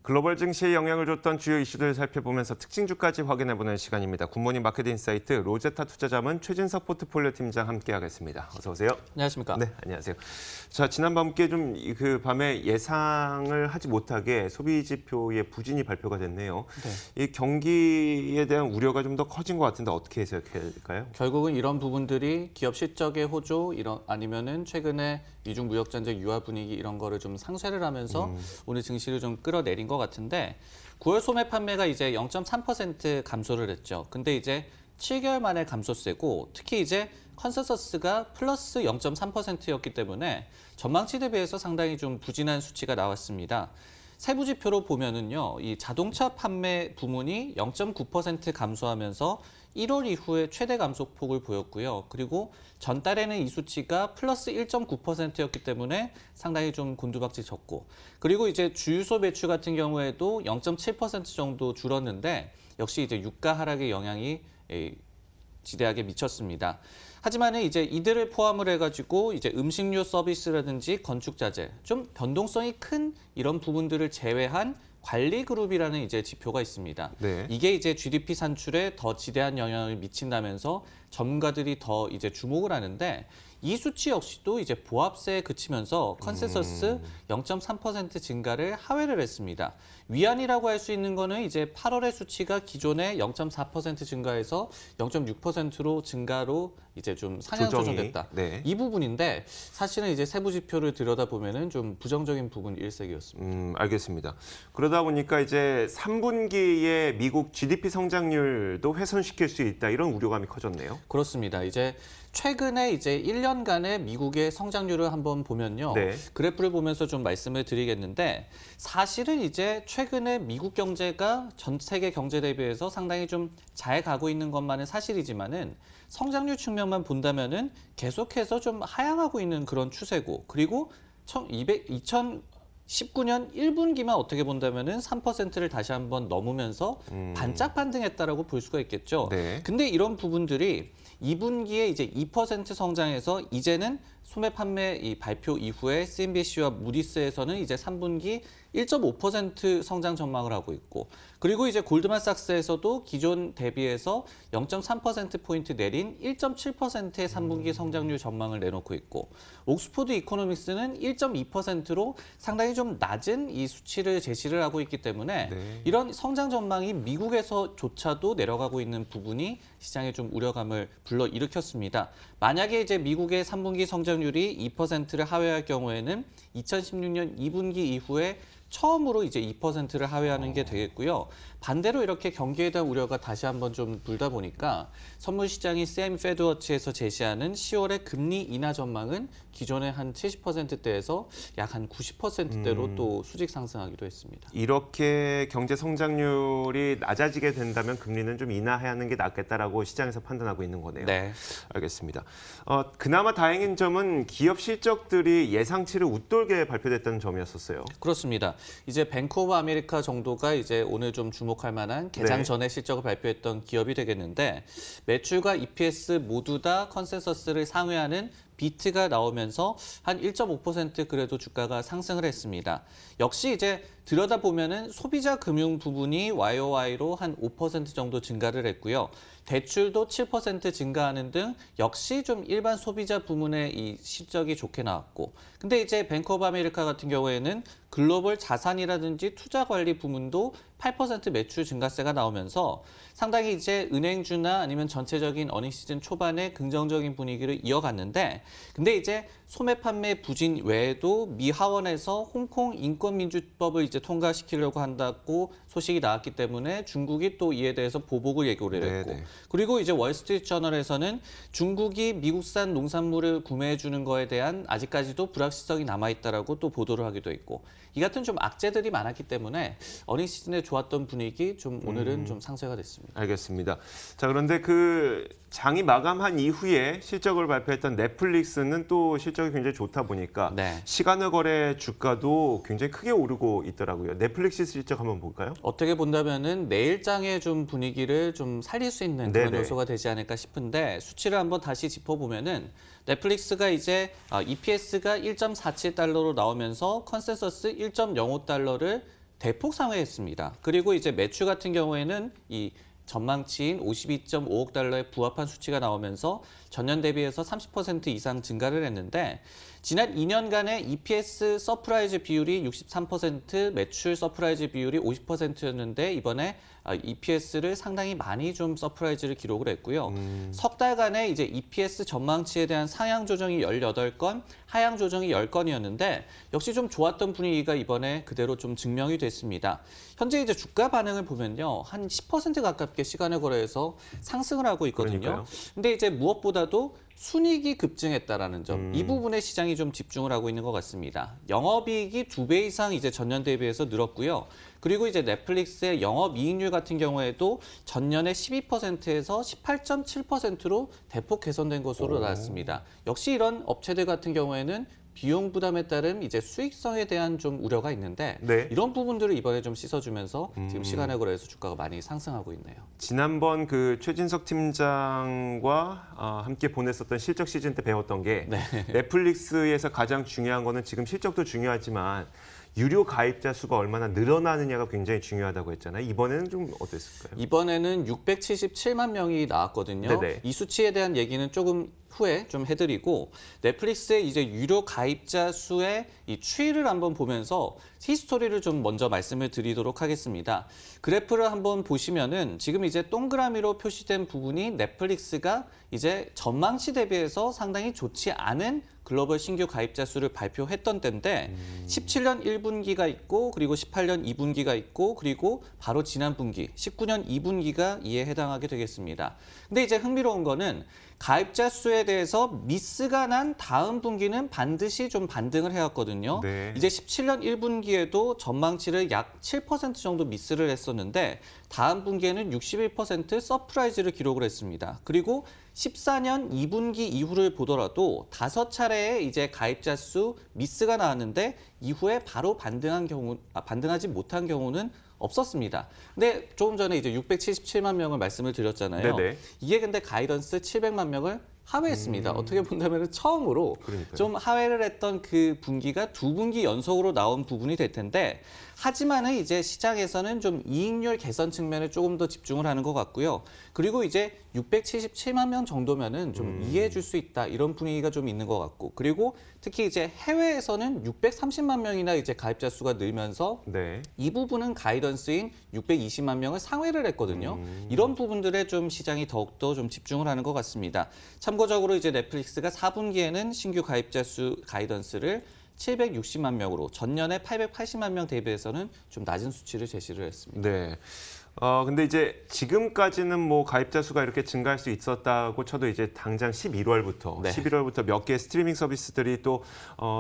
글로벌 증시에 영향을 줬던 주요 이슈들을 살펴보면서 특징주까지 확인해보는 시간입니다. 굿모닝 마켓 인사이트 로제타 투자자문 최진석 포트폴리오 팀장 함께하겠습니다. 어서 오세요. 안녕하십니까? 네, 안녕하세요. 자, 지난 밤께 좀 그 밤에 예상을 하지 못하게 소비 지표의 부진이 발표가 됐네요. 네. 이 경기에 대한 우려가 좀 더 커진 것 같은데 어떻게 해석해야 될까요? 결국은 이런 부분들이 기업 실적의 호조 아니면은 최근에 미중 무역 전쟁 유화 분위기 이런 거를 좀 상쇄를 하면서 오늘 증시를 좀 끌어내린 것 같은데 9월 소매 판매가 이제 0.3% 감소를 했죠. 근데 이제 7개월 만에 감소세고 특히 이제 컨센서스가 플러스 0.3%였기 때문에 전망치 대비해서 상당히 좀 부진한 수치가 나왔습니다. 세부 지표로 보면은요, 이 자동차 판매 부문이 0.9% 감소하면서 1월 이후에 최대 감소폭을 보였고요. 그리고 전달에는 이 수치가 플러스 1.9%였기 때문에 상당히 좀 곤두박질쳤고, 그리고 이제 주유소 매출 같은 경우에도 0.7% 정도 줄었는데 역시 이제 유가 하락의 영향이 지대하게 미쳤습니다. 하지만은 이제 이들을 포함을 해가지고 이제 음식료 서비스라든지 건축 자재 좀 변동성이 큰 이런 부분들을 제외한 관리 그룹이라는 이제 지표가 있습니다. 네. 이게 이제 GDP 산출에 더 지대한 영향을 미친다면서 전문가들이 더 이제 주목을 하는데 이 수치 역시도 이제 보합세에 그치면서 컨센서스 0.3% 증가를 하회를 했습니다. 위안이라고 할 수 있는 거는 이제 8월의 수치가 기존의 0.4% 증가해서 0.6%로 증가로 이제 좀 상향 조정됐다. 네. 이 부분인데 사실은 이제 세부 지표를 들여다보면은 좀 부정적인 부분 일색이었습니다. 알겠습니다. 그러다 보니까 이제 3분기에 미국 GDP 성장률도 훼손시킬 수 있다 이런 우려감이 커졌네요. 그렇습니다. 이제 최근에 이제 1년간의 미국의 성장률을 한번 보면요. 네. 그래프를 보면서 좀 말씀을 드리겠는데 사실은 이제 최근에 미국 경제가 전 세계 경제 대비해서 상당히 좀 잘 가고 있는 것만은 사실이지만은 성장률 측면만 본다면은 계속해서 좀 하향하고 있는 그런 추세고 그리고 2019년 1분기만 어떻게 본다면은 3%를 다시 한번 넘으면서 반짝 반등했다라고 볼 수가 있겠죠. 네. 근데 이런 부분들이 2분기에 이제 2% 성장해서 이제는 소매 판매 이 발표 이후에 CNBC와 무디스에서는 이제 3분기 1.5% 성장 전망을 하고 있고 그리고 이제 골드만삭스에서도 기존 대비해서 0.3%포인트 내린 1.7%의 3분기 성장률 전망을 내놓고 있고 옥스포드 이코노믹스는 1.2%로 상당히 좀 낮은 이 수치를 제시를 하고 있기 때문에 네. 이런 성장 전망이 미국에서조차도 내려가고 있는 부분이 시장에 좀 우려감을 불러일으켰습니다. 만약에 이제 미국의 3분기 성장률이 2%를 하회할 경우에는 2016년 2분기 이후에 처음으로 이제 2%를 하회하는 게 되겠고요. 반대로 이렇게 경기에 대한 우려가 다시 한번 좀 불다 보니까 선물 시장이 세미 페드워치에서 제시하는 10월의 금리 인하 전망은 기존의 한 70%대에서 약 한 90%대로 또 수직 상승하기도 했습니다. 이렇게 경제 성장률이 낮아지게 된다면 금리는 좀 인하하는 게 낫겠다라고 시장에서 판단하고 있는 거네요. 네. 알겠습니다. 그나마 다행인 점은 기업 실적들이 예상치를 웃돌게 발표됐다는 점이었었어요. 그렇습니다. 이제 뱅크 오브 아메리카 정도가 이제 오늘 좀 주목할 만한 개장 네. 전에 실적을 발표했던 기업이 되겠는데 매출과 EPS 모두 다 컨센서스를 상회하는 비트가 나오면서 한 1.5% 그래도 주가가 상승을 했습니다. 역시 이제 들여다보면은 소비자 금융 부분이 YOY로 한 5% 정도 증가를 했고요. 대출도 7% 증가하는 등 역시 좀 일반 소비자 부문의 이 실적이 좋게 나왔고 근데 이제 뱅크 오브 아메리카 같은 경우에는 글로벌 자산이라든지 투자 관리 부문도 8% 매출 증가세가 나오면서 상당히 이제 은행주나 아니면 전체적인 어닝 시즌 초반에 긍정적인 분위기를 이어갔는데 근데 이제 소매 판매 부진 외에도 미 하원에서 홍콩 인권민주법을 이제 통과시키려고 한다고 소식이 나왔기 때문에 중국이 또 이에 대해서 보복을 예고를 했고 네네. 그리고 이제 월스트리트 저널에서는 중국이 미국산 농산물을 구매해 주는 거에 대한 아직까지도 불확실성이 남아있다라고 또 보도를 하기도 했고 이 같은 좀 악재들이 많았기 때문에 어닝 시즌에 좋았던 분위기 좀 오늘은 좀 상쇄가 됐습니다. 알겠습니다. 자, 그런데 그 장이 마감한 이후에 실적을 발표했던 넷플릭스는 또 실적이 굉장히 좋다 보니까 네. 시간의 거래 주가도 굉장히 크게 오르고 있더라고요. 넷플릭스 실적 한번 볼까요? 어떻게 본다면은 내일장의 좀 분위기를 좀 살릴 수 있는 그런 네네. 요소가 되지 않을까 싶은데 수치를 한번 다시 짚어보면은 넷플릭스가 이제 EPS가 1.47달러로 나오면서 컨센서스 1.05달러를 대폭 상회했습니다. 그리고 이제 매출 같은 경우에는 이 전망치인 52.5억 달러에 부합한 수치가 나오면서 전년 대비해서 30% 이상 증가를 했는데 지난 2년간의 EPS 서프라이즈 비율이 63%, 매출 서프라이즈 비율이 50%였는데 이번에 EPS를 상당히 많이 좀 서프라이즈를 기록을 했고요. 석 달간의 이제 EPS 전망치에 대한 상향 조정이 18건, 하향 조정이 10건이었는데 역시 좀 좋았던 분위기가 이번에 그대로 좀 증명이 됐습니다. 현재 이제 주가 반응을 보면요. 한 10% 가깝게 시간을 거래해서 상승을 하고 있거든요. 그러니까요. 근데 이제 무엇보다도 순이익이 급증했다라는 점, 이 부분에 시장이 좀 집중을 하고 있는 것 같습니다. 영업이익이 2배 이상 이제 전년 대비해서 늘었고요. 그리고 이제 넷플릭스의 영업이익률 같은 경우에도 전년에 12%에서 18.7%로 대폭 개선된 것으로 나왔습니다. 역시 이런 업체들 같은 경우에는 비용 부담에 따른 이제 수익성에 대한 좀 우려가 있는데 네. 이런 부분들을 이번에 좀 씻어주면서 지금 시간에 거래해서 주가가 많이 상승하고 있네요. 지난번 그 최진석 팀장과 함께 보냈었던 실적 시즌 때 배웠던 게 넷플릭스에서 가장 중요한 거는 지금 실적도 중요하지만 유료 가입자 수가 얼마나 늘어나느냐가 굉장히 중요하다고 했잖아요. 이번에는 좀 어땠을까요? 이번에는 677만 명이 나왔거든요. 네네. 이 수치에 대한 얘기는 조금 후에 좀 해드리고 넷플릭스의 이제 유료 가입자 수의 이 추이를 한번 보면서 히스토리를 좀 먼저 말씀을 드리도록 하겠습니다. 그래프를 한번 보시면은 지금 이제 동그라미로 표시된 부분이 넷플릭스가 이제 전망치 대비해서 상당히 좋지 않은 글로벌 신규 가입자 수를 발표했던 때인데 17년 1분기가 있고 그리고 18년 2분기가 있고 그리고 바로 지난 분기 19년 2분기가 이에 해당하게 되겠습니다. 근데 이제 흥미로운 거는 가입자 수에 대해서 미스가 난 다음 분기는 반드시 좀 반등을 해왔거든요. 네. 이제 17년 1분기에도 전망치를 약 7% 정도 미스를 했었는데 다음 분기에는 61% 서프라이즈를 기록을 했습니다. 그리고 14년 2분기 이후를 보더라도 5차례의 이제 가입자 수 미스가 나왔는데 이후에 바로 반등하지 못한 경우는 없었습니다. 근데 조금 전에 이제 677만 명을 말씀을 드렸잖아요. 네네. 이게 근데 가이던스 700만 명을 하회했습니다. 어떻게 본다면 처음으로 그러니까요. 좀 하회를 했던 그 분기가 2분기 연속으로 나온 부분이 될 텐데 하지만은 이제 시장에서는 좀 이익률 개선 측면에 조금 더 집중을 하는 것 같고요. 그리고 이제 677만 명 정도면은 좀 이해해 줄 수 있다 이런 분위기가 좀 있는 것 같고 그리고 특히 이제 해외에서는 630만 명이나 이제 가입자 수가 늘면서 네. 이 부분은 가이던스인 620만 명을 상회를 했거든요. 이런 부분들에 좀 시장이 더욱더 좀 집중을 하는 것 같습니다. 참고적으로 이제 넷플릭스가 4분기에는 신규 가입자 수 가이던스를 760만 명으로 전년에 880만 명 대비해서는 좀 낮은 수치를 제시를 했습니다. 네. 근데 이제 지금까지는 뭐 가입자 수가 이렇게 증가할 수 있었다고 쳐도 이제 당장 11월부터 네. 11월부터 몇 개의 스트리밍 서비스들이 또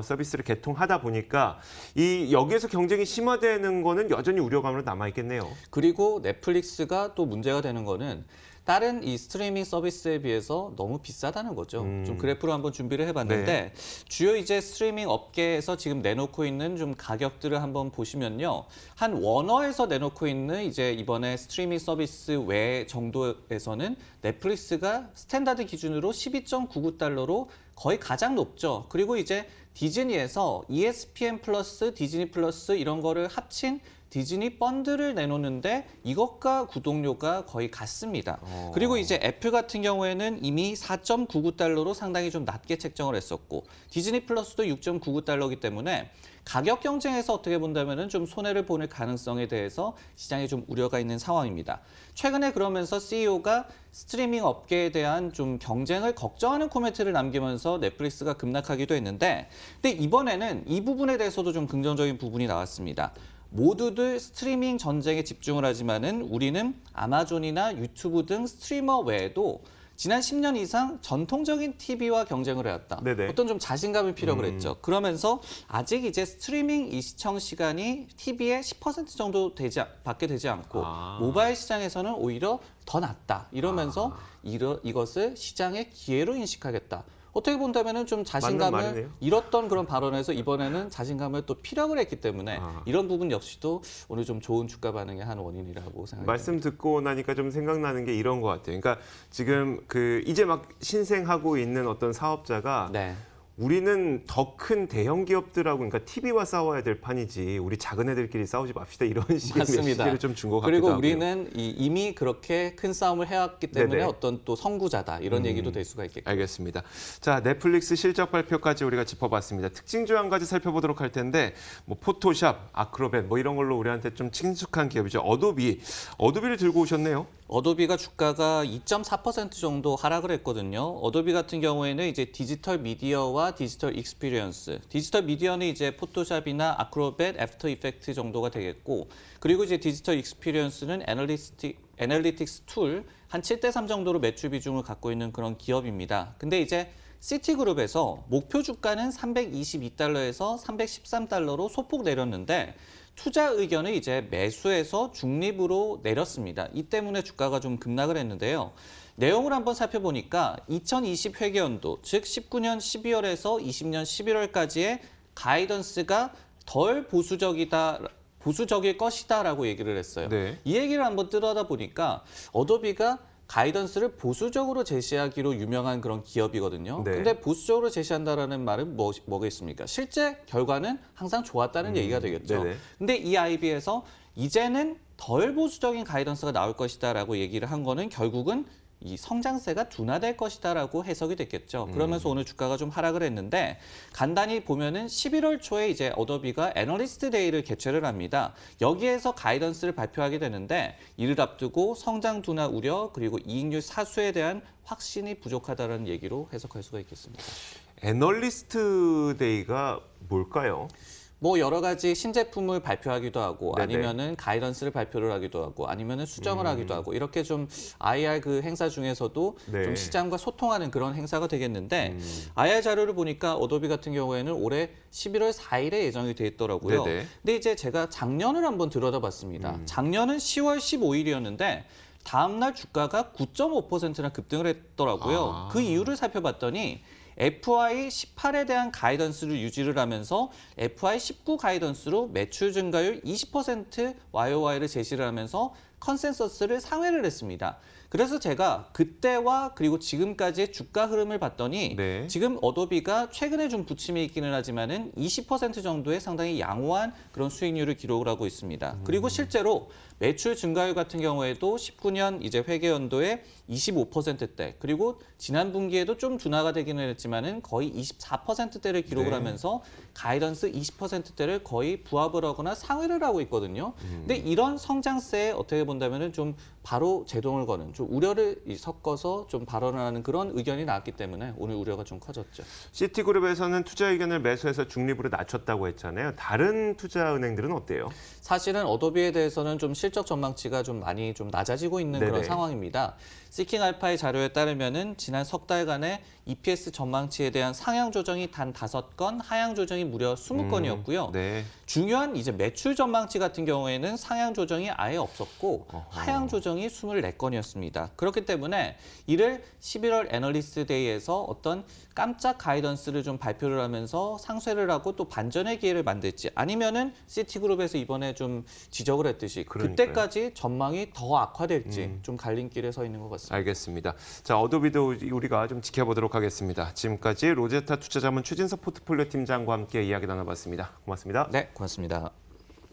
서비스를 개통하다 보니까 이 여기에서 경쟁이 심화되는 거는 여전히 우려감으로 남아 있겠네요. 그리고 넷플릭스가 또 문제가 되는 거는 다른 이 스트리밍 서비스에 비해서 너무 비싸다는 거죠. 좀 그래프로 한번 준비를 해봤는데 주요 이제 스트리밍 업계에서 지금 내놓고 있는 좀 가격들을 한번 보시면요. 한 원어에서 내놓고 있는 이제 이번에 스트리밍 서비스 외 정도에서는 넷플릭스가 스탠다드 기준으로 12.99달러로 거의 가장 높죠. 그리고 이제 디즈니에서 ESPN 플러스, 디즈니 플러스 이런 거를 합친 디즈니 펀드를 내놓는데 이것과 구독료가 거의 같습니다. 그리고 이제 애플 같은 경우에는 이미 4.99달러로 상당히 좀 낮게 책정을 했었고 디즈니 플러스도 6.99달러이기 때문에 가격 경쟁에서 어떻게 본다면은 좀 손해를 보는 가능성에 대해서 시장에 좀 우려가 있는 상황입니다. 최근에 그러면서 CEO가 스트리밍 업계에 대한 좀 경쟁을 걱정하는 코멘트를 남기면서 넷플릭스가 급락하기도 했는데 근데 이번에는 이 부분에 대해서도 좀 긍정적인 부분이 나왔습니다. 모두들 스트리밍 전쟁에 집중을 하지만은 우리는 아마존이나 유튜브 등 스트리머 외에도 지난 10년 이상 전통적인 TV와 경쟁을 해왔다. 네네. 어떤 좀 자신감을 필요로 했죠. 그러면서 아직 이제 스트리밍 이 시청 시간이 TV의 10% 정도 밖에 되지 않고 모바일 시장에서는 오히려 더 낮다. 이러면서 이것을 시장의 기회로 인식하겠다. 어떻게 본다면은 좀 맞는 자신감을 말이네요. 잃었던 그런 발언에서 이번에는 자신감을 또 피력을 했기 때문에 이런 부분 역시도 오늘 좀 좋은 주가 반응의 한 원인이라고 생각합니다. 말씀 듣고 나니까 좀 생각나는 게 이런 것 같아요. 그러니까 지금 그 이제 막 신생하고 있는 어떤 사업자가 네. 우리는 더 큰 대형 기업들하고 그러니까 TV와 싸워야 될 판이지 우리 작은 애들끼리 싸우지 맙시다 이런 식의 맞습니다. 메시지를 좀 준 것 같기도 그리고 하고요. 우리는 이미 그렇게 큰 싸움을 해왔기 때문에 네네. 어떤 또 선구자다 이런 얘기도 될 수가 있겠고. 알겠습니다. 자, 넷플릭스 실적 발표까지 우리가 짚어봤습니다. 특징 조항 가지 살펴보도록 할 텐데 뭐 포토샵, 아크로벳 뭐 이런 걸로 우리한테 좀 친숙한 기업이죠. 어도비를 들고 오셨네요. 어도비가 주가가 2.4% 정도 하락을 했거든요. 어도비 같은 경우에는 이제 디지털 미디어와 디지털 익스피리언스. 디지털 미디어는 이제 포토샵이나 아크로벳, 애프터 이펙트 정도가 되겠고, 그리고 이제 디지털 익스피리언스는 애널리틱스 툴 한 7대3 정도로 매출 비중을 갖고 있는 그런 기업입니다. 근데 이제 시티그룹에서 목표 주가는 322달러에서 313달러로 소폭 내렸는데 투자 의견을 이제 매수해서 중립으로 내렸습니다. 이 때문에 주가가 좀 급락을 했는데요. 내용을 한번 살펴보니까 2020 회계연도, 즉 19년 12월에서 20년 11월까지의 가이던스가 덜 보수적일 것이다라고 얘기를 했어요. 네. 이 얘기를 한번 뜯어다 보니까 어도비가 가이던스를 보수적으로 제시하기로 유명한 그런 기업이거든요. 네. 근데 보수적으로 제시한다라는 말은 뭐겠습니까? 실제 결과는 항상 좋았다는 얘기가 되겠죠. 네네. 근데 이 IB에서 이제는 덜 보수적인 가이던스가 나올 것이다라고 얘기를 한 거는 결국은 이 성장세가 둔화될 것이다라고 해석이 됐겠죠. 그러면서 오늘 주가가 좀 하락을 했는데 간단히 보면은 11월 초에 이제 어도비가 애널리스트 데이를 개최를 합니다. 여기에서 가이던스를 발표하게 되는데 이를 앞두고 성장 둔화 우려 그리고 이익률 사수에 대한 확신이 부족하다는 얘기로 해석할 수가 있겠습니다. 애널리스트 데이가 뭘까요? 뭐 여러 가지 신제품을 발표하기도 하고 네네. 아니면은 가이던스를 발표를 하기도 하고 아니면은 수정을 하기도 하고 이렇게 좀 IR 그 행사 중에서도 네. 좀 시장과 소통하는 그런 행사가 되겠는데 IR 자료를 보니까 어도비 같은 경우에는 올해 11월 4일에 예정이 돼 있더라고요. 네네. 근데 이제 제가 작년을 한번 들여다봤습니다. 작년은 10월 15일이었는데 다음날 주가가 9.5%나 급등을 했더라고요. 그 이유를 살펴봤더니 FY18에 대한 가이던스를 유지를 하면서 FY19 가이던스로 매출 증가율 20% YOY를 제시를 하면서 컨센서스를 상회를 했습니다. 그래서 제가 그때와 그리고 지금까지의 주가 흐름을 봤더니 네. 지금 어도비가 최근에 좀 부침이 있기는 하지만은 20% 정도의 상당히 양호한 그런 수익률을 기록을 하고 있습니다. 그리고 실제로 매출 증가율 같은 경우에도 19년 이제 회계연도에 25%대 그리고 지난 분기에도 좀 둔화가 되기는 했지만은 거의 24%대를 기록을 네. 하면서 가이던스 20%대를 거의 부합을 하거나 상회를 하고 있거든요. 근데 이런 성장세에 어떻게 본다면은 좀 바로 제동을 거는 좀 우려를 섞어서 좀 발언을 하는 그런 의견이 나왔기 때문에 오늘 우려가 좀 커졌죠. 시티그룹에서는 투자 의견을 매수해서 중립으로 낮췄다고 했잖아요. 다른 투자은행들은 어때요? 사실은 어도비에 대해서는 좀 실적 전망치가 좀 많이 좀 낮아지고 있는 그런 네네. 상황입니다. 시킹알파의 자료에 따르면은 지난 석 달간의 EPS 전망치에 대한 상향 조정이 단 5건, 하향 조정이 무려 20건이었고요. 네. 중요한 이제 매출 전망치 같은 경우에는 상향 조정이 아예 없었고 하향 조정이 24건이었습니다. 그렇기 때문에 이를 11월 애널리스트 데이에서 어떤 깜짝 가이던스를 좀 발표를 하면서 상쇄를 하고 또 반전의 기회를 만들지 아니면은 시티그룹에서 이번에 좀 지적을 했듯이 그러니까요. 그때까지 전망이 더 악화될지 좀 갈림길에 서 있는 것 같습니다. 알겠습니다. 자, 어도비도 우리가 좀 지켜보도록 하겠습니다. 지금까지 로제타 투자자문 최진석 포트폴리오 팀장과 함께 이야기 나눠봤습니다. 고맙습니다. 네, 고맙습니다.